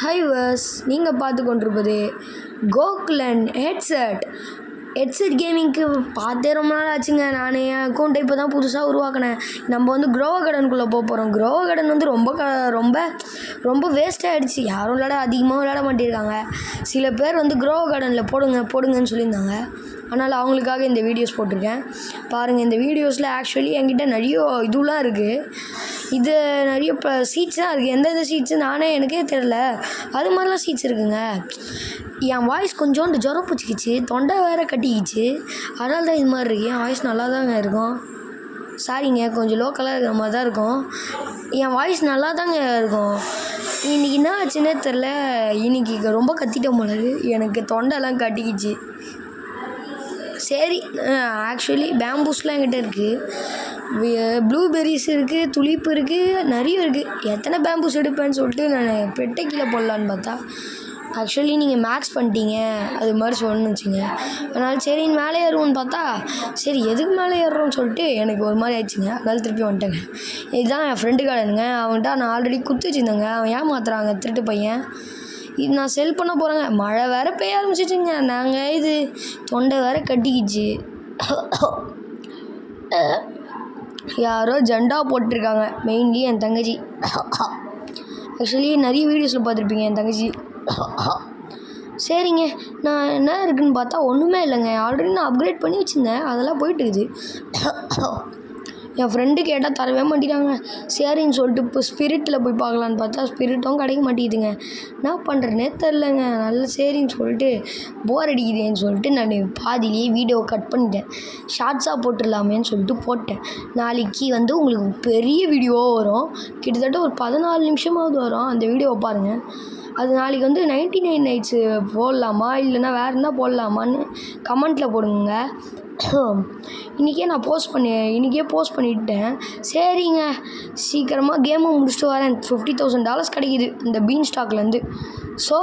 Hi verse, நீங்கள் பார்த்து கொண்டிருப்பது கோகுலன் ஹெட்செட் கேமிங்க்கு பார்த்தே ரொம்ப நாள் ஆச்சுங்க. நான் என் அக்கௌண்ட்டை இப்போ தான் புதுசாக உருவாக்கினேன். நம்ம வந்து க்ரோவோ கார்டனுக்குள்ளே போகிறோம். க்ரோவோ கார்டன் வந்து ரொம்ப வேஸ்ட் ஆகிடுச்சு. யாரும் அதிகமாக விளையாட மாட்டேங்கிறாங்க. சில பேர் வந்து க்ரோவோ கார்டனில் போடுங்கன்னு சொல்லியிருந்தாங்க. அதனால் அவங்களுக்காக இந்த வீடியோஸ் போட்டிருக்கேன். பாருங்கள், இந்த வீடியோஸில் ஆக்சுவலி என்கிட்ட நிறைய இதுலாம் இருக்குது. இது நிறைய இப்போ சீட்ஸ்லாம் இருக்குது. எந்தெந்த சீட்ஸு எனக்கே தெரில. அது மாதிரிலாம் சீட்ஸ் இருக்குங்க. என் வாய்ஸ் கொஞ்சோண்டு ஜுரம் பிடிச்சிக்கிச்சு, தொண்டை வேறு கட்டிக்கிச்சு. அதனால தான் இது மாதிரி இருக்குது. என் வாய்ஸ் நல்லா தாங்க இருக்கும். சாரிங்க, கொஞ்சம் லோக்கலாக இருக்கிற மாதிரி தான் இருக்கும். என் வாய்ஸ் நல்லா தாங்க இருக்கும். இன்றைக்கி என்ன ஆச்சுன்னே தெரில. இன்றைக்கி ரொம்ப கத்திட்டேன் போல இருக்குது. எனக்கு தொண்டைலாம் கட்டிக்கிச்சு. சரி, ஆக்சுவலி பேம்பூஸ்லாம் என்கிட்ட இருக்குது. ப்ளூபெர்ரிஸ் இருக்குது, துளிப்பு இருக்குது, நிறைய இருக்குது. எத்தனை பேம்பூஸ் எடுப்பேன்னு சொல்லிட்டு நான் பெட்டை கீழே போடலான்னு பார்த்தா ஆக்சுவலி நீங்கள் மேக்ஸ் பண்ணிட்டீங்க அது மாதிரி சொன்னுச்சிங்க. அதனால் சரி மேலே ஏறுவோன்னு பார்த்தா சரி எதுக்கு மேலே ஏறுறோன்னு சொல்லிட்டு எனக்கு ஒரு மாதிரி ஆயிடுச்சுங்க. அதனால திருப்பி வந்துட்டேங்க. இதுதான் என் ஃப்ரெண்டு கார்டனுங்க. அவன்கிட்ட நான் ஆல்ரெடி குத்து வச்சுருந்தேங்க. அவன் ஏமாத்துறாங்க, திருட்டு பையன். இது நான் செல் பண்ண போகிறேங்க. மழை வேறு பெய்ய ஆரம்பிச்சிச்சுங்க. நாங்கள் இது தொண்டை வேறு கட்டிக்கிச்சு. யாரோ ஜெண்டா போட்டிருக்காங்க. மெயின்லி என் தங்கச்சி. ஆக்சுவலி நிறைய வீடியோஸில் பார்த்துருப்பீங்க என் தங்கச்சி. சரிங்க, நான் என்ன இருக்குதுன்னு பார்த்தா ஒன்றுமே இல்லைங்க. ஆல்ரெடி நான் அப்கிரேட் பண்ணி வச்சுருந்தேன். அதெல்லாம் போயிட்டுருக்குது. என் ஃப்ரெண்டு கேட்டால் தரவே மாட்டேங்கிறாங்க. சரின்னு சொல்லிட்டு இப்போ ஸ்பிரிட்டில் போய் பார்க்கலான்னு பார்த்தா ஸ்பிரிட்டும் கிடைக்க மாட்டேங்குதுங்க. என்ன பண்ணுறேன்னே தெரிலங்க. நல்ல சரின்னு சொல்லிட்டு போர் அடிக்குதுன்னு சொல்லிட்டு நான் பாதிலேயே வீடியோவை கட் பண்ணிட்டேன். ஷார்ட்ஸாக போட்டுடலாமேன்னு சொல்லிட்டு போட்டேன். நாளைக்கு வந்து உங்களுக்கு பெரிய வீடியோவாக வரும். கிட்டத்தட்ட ஒரு 14 நிமிஷமாவது வரும். அந்த வீடியோவை பாருங்கள். அது நாளைக்கு வந்து 99 நைட்ஸு போடலாமா இல்லைன்னா வேறு என்ன போடலாமான்னு கமெண்ட்டில் போடுங்க. இன்றைக்கே போஸ்ட் பண்ணிவிட்டேன். சரிங்க, சீக்கிரமாக கேமை முடிச்சுட்டு வரேன். $50,000 கிடைக்கிது இந்த பீன் ஸ்டாக்லேருந்து. So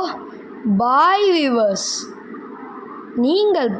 bye viewers. நீங்கள்